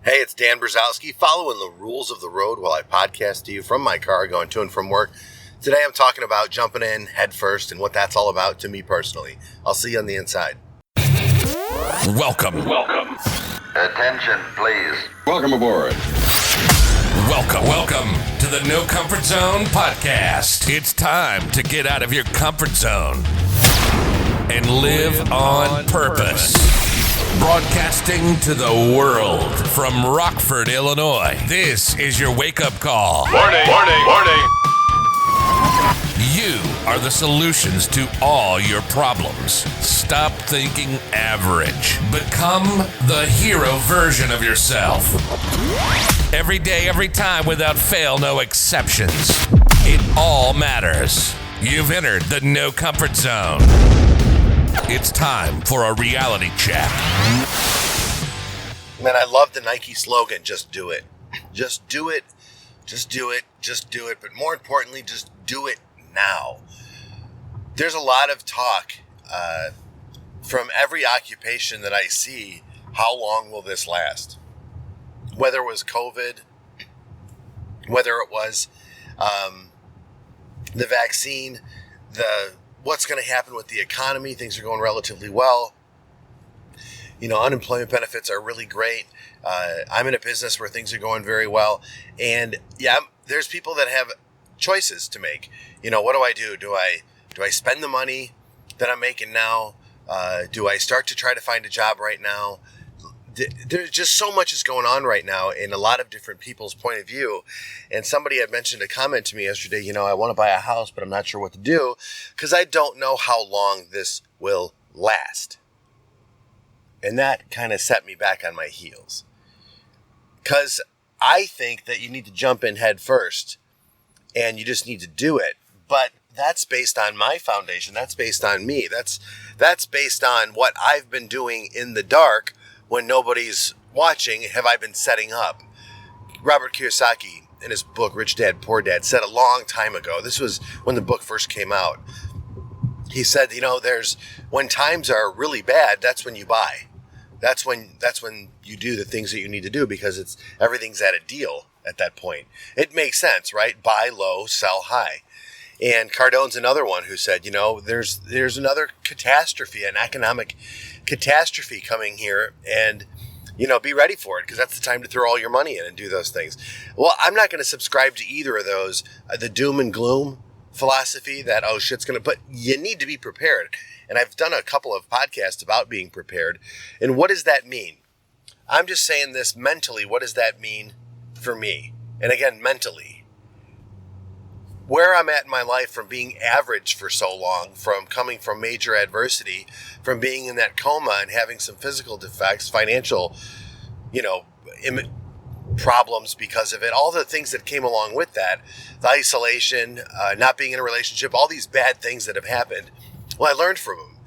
Hey, it's Dan Brzezowski, following the rules of the road while I podcast to you from my car going to and from work. Today I'm talking about jumping in head first and what that's all about to me personally. I'll see you on the inside. Welcome. Attention, please. Welcome aboard. Welcome to the No Comfort Zone podcast. It's time to get out of your comfort zone and live on purpose. Broadcasting to the world from Rockford, Illinois. This is your wake-up call. Warning. You are the solutions to all your problems. Stop thinking average. Become the hero version of yourself. Every day, every time, without fail, no exceptions. It all matters. You've entered the No Comfort Zone. It's time for a reality check. Man, I love the Nike slogan, just do it. Just do it. Just do it. Just do it. But more importantly, just do it now. There's a lot of talk from every occupation that I see. How long will this last? Whether it was COVID, whether it was the vaccine, what's going to happen with the economy. Things are going relatively well. You know, unemployment benefits are really great. I'm in a business where things are going very well. And yeah, there's people that have choices to make. You know, what do I do? Do I spend the money that I'm making now? Do I start to try to find a job right now? There's just so much is going on right now in a lot of different people's point of view. And somebody had mentioned a comment to me yesterday, you know, I want to buy a house, but I'm not sure what to do because I don't know how long this will last. And that kind of set me back on my heels. Because I think that you need to jump in head first and you just need to do it. But that's based on my foundation. That's based on me. That's based on what I've been doing in the dark when nobody's watching. Have I been setting up? Robert Kiyosaki, in his book, Rich Dad, Poor Dad, said a long time ago, this was when the book first came out. He said, you know, when times are really bad, that's when you buy. That's when you do the things that you need to do because everything's at a deal at that point. It makes sense, right? Buy low, sell high. And Cardone's another one who said, you know, there's another catastrophe, an economic catastrophe coming here, and, you know, be ready for it because that's the time to throw all your money in and do those things. Well, I'm not going to subscribe to either of those, the doom and gloom philosophy that, oh, shit's going to, but you need to be prepared. And I've done a couple of podcasts about being prepared. And what does that mean? I'm just saying this mentally. What does that mean for me? And again, mentally. Where I'm at in my life from being average for so long, from coming from major adversity, from being in that coma and having some physical defects, financial, you know, problems because of it, all the things that came along with that, the isolation, not being in a relationship, all these bad things that have happened. Well, I learned from them.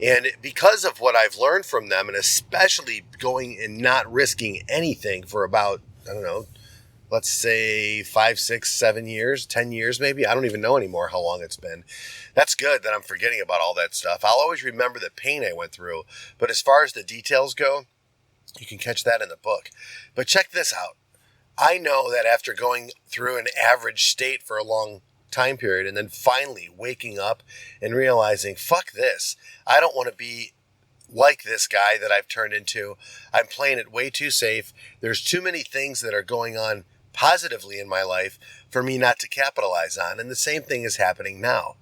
And because of what I've learned from them, and especially going and not risking anything for about, I don't know, let's say 5, 6, 7 years, 10 years maybe. I don't even know anymore how long it's been. That's good that I'm forgetting about all that stuff. I'll always remember the pain I went through. But as far as the details go, you can catch that in the book. But check this out. I know that after going through an average state for a long time period and then finally waking up and realizing, fuck this. I don't want to be like this guy that I've turned into. I'm playing it way too safe. There's too many things that are going on positively in my life for me not to capitalize on. And the same thing is happening now.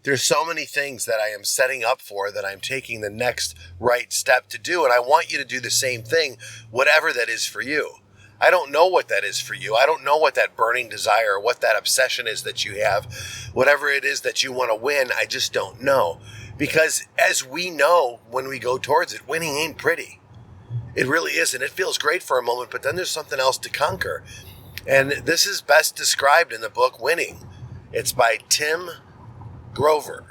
There's so many things that I am setting up for that I'm taking the next right step to do. And I want you to do the same thing, whatever that is for you. I don't know what that is for you. I don't know what that burning desire, what that obsession is that you have, whatever it is that you want to win. I just don't know. Because as we know, when we go towards it, winning ain't pretty. It really isn't. It feels great for a moment, but then there's something else to conquer. And this is best described in the book Winning. It's by Tim Grover.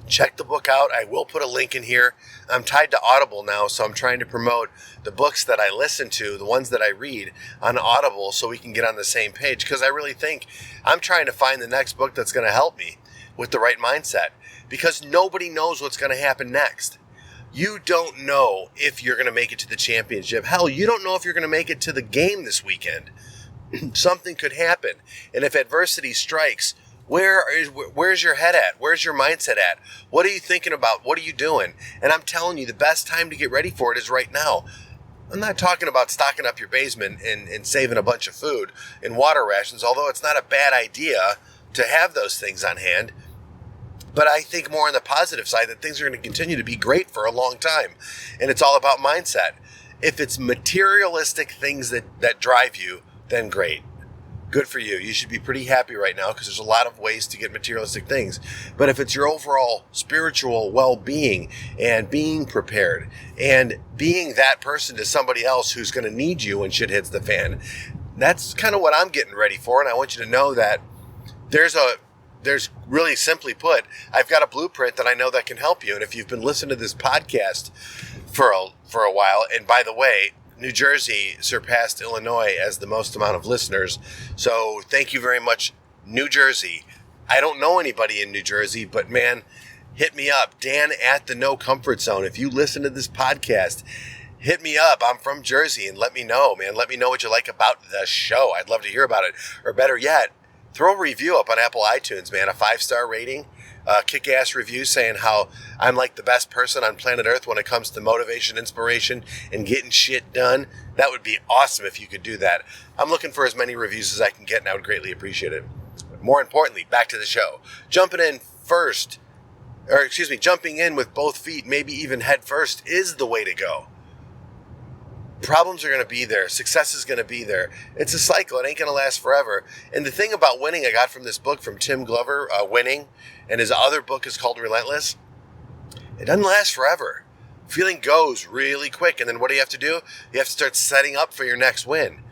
Check the book out. I will put a link in here. I'm tied to Audible now, so I'm trying to promote the books that I listen to, the ones that I read on Audible, so we can get on the same page. Because I really think I'm trying to find the next book that's going to help me with the right mindset. Because nobody knows what's going to happen next. You don't know if you're going to make it to the championship. Hell, you don't know if you're going to make it to the game this weekend. Something could happen. And if adversity strikes, where's your head at? Where's your mindset at? What are you thinking about? What are you doing? And I'm telling you, the best time to get ready for it is right now. I'm not talking about stocking up your basement and saving a bunch of food and water rations, although it's not a bad idea to have those things on hand. But I think more on the positive side that things are going to continue to be great for a long time. And it's all about mindset. If it's materialistic things that drive you, then great. Good for you. You should be pretty happy right now because there's a lot of ways to get materialistic things. But if it's your overall spiritual well-being and being prepared and being that person to somebody else who's going to need you when shit hits the fan, that's kind of what I'm getting ready for. And I want you to know that there's really simply put, I've got a blueprint that I know that can help you. And if you've been listening to this podcast for a while, and by the way, New Jersey surpassed Illinois as the most amount of listeners. So thank you very much, New Jersey. I don't know anybody in New Jersey, but man, hit me up. Dan at the No Comfort Zone. If you listen to this podcast, hit me up. I'm from Jersey and let me know, man. Let me know what you like about the show. I'd love to hear about it. Or better yet, throw a review up on Apple iTunes, man. A 5-star rating. Kick-ass review saying how I'm like the best person on planet Earth when it comes to motivation, inspiration, and getting shit done. That would be awesome if you could do that. I'm looking for as many reviews as I can get, and I would greatly appreciate it. More importantly, back to the show. Jumping in with both feet, maybe even head first, is the way to go. Problems are going to be there. Success is going to be there. It's a cycle. It ain't going to last forever. And the thing about winning I got from this book from Tim Glover, Winning, and his other book is called Relentless. It doesn't last forever. Feeling goes really quick. And then what do you have to do? You have to start setting up for your next win.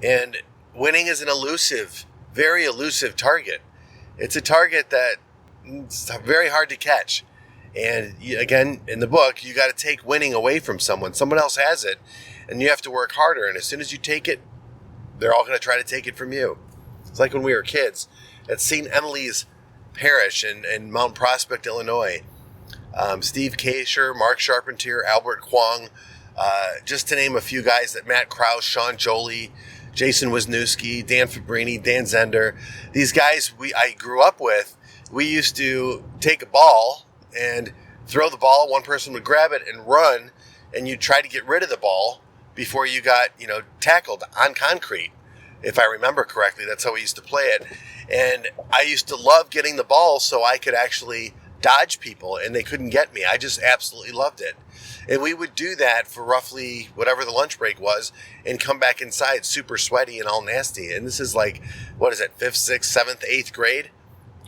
And winning is an elusive, very elusive target. It's a target that it's very hard to catch. And again, in the book, you got to take winning away from someone. Someone else has it. And you have to work harder. And as soon as you take it, they're all going to try to take it from you. It's like when we were kids at St. Emily's Parish in Mount Prospect, Illinois. Steve Kasher, Mark Charpentier, Albert Kwong, just to name a few guys, that Matt Krause, Sean Jolie, Jason Wisniewski, Dan Fabrini, Dan Zender. These guys I grew up with, we used to take a ball and throw the ball. One person would grab it and run, and you'd try to get rid of the ball before you got, tackled on concrete. If I remember correctly, that's how we used to play it. And I used to love getting the ball so I could actually dodge people and they couldn't get me. I just absolutely loved it. And we would do that for roughly whatever the lunch break was and come back inside super sweaty and all nasty. And this is like, 5th, 6th, 7th, 8th grade?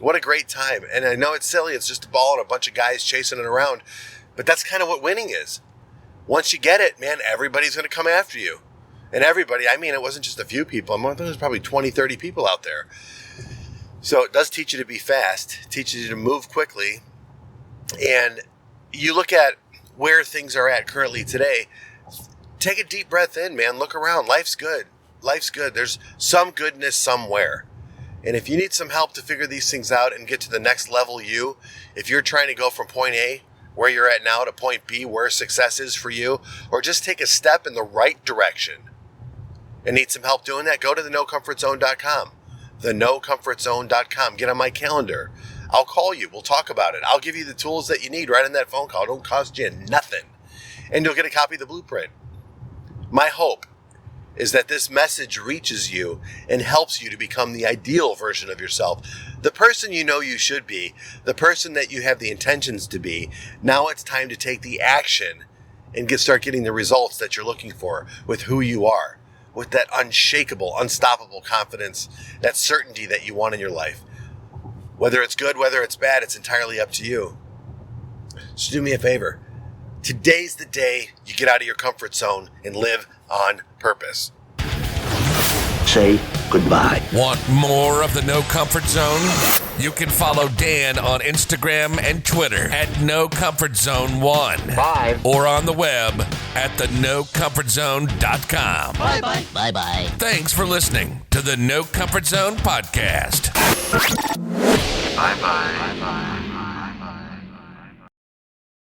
What a great time. And I know it's silly. It's just a ball and a bunch of guys chasing it around. But that's kind of what winning is. Once you get it, man, everybody's going to come after you. And everybody, I mean, it wasn't just a few people. There was probably 20, 30 people out there. So it does teach you to be fast, teaches you to move quickly. And you look at where things are at currently today, take a deep breath in, man. Look around. Life's good. Life's good. There's some goodness somewhere. And if you need some help to figure these things out and get to the next level if you're trying to go from point A, where you're at now, to point B, where success is for you, or just take a step in the right direction and need some help doing that, go to thenocomfortzone.com. thenocomfortzone.com. Get on my calendar. I'll call you. We'll talk about it. I'll give you the tools that you need right in that phone call. It don't cost you nothing. And you'll get a copy of the blueprint. My hope is that this message reaches you and helps you to become the ideal version of yourself. The person you know you should be, the person that you have the intentions to be. Now it's time to take the action and start getting the results that you're looking for with who you are, with that unshakable, unstoppable confidence, that certainty that you want in your life. Whether it's good, whether it's bad, it's entirely up to you. So do me a favor. Today's the day you get out of your comfort zone and live on purpose. Say goodbye. Want more of the No Comfort Zone? You can follow Dan on Instagram and Twitter at NoComfortZone1. Bye. Or on the web at thenocomfortzone.com. Bye-bye. Bye-bye. Thanks for listening to the No Comfort Zone podcast. Bye-bye. Bye-bye.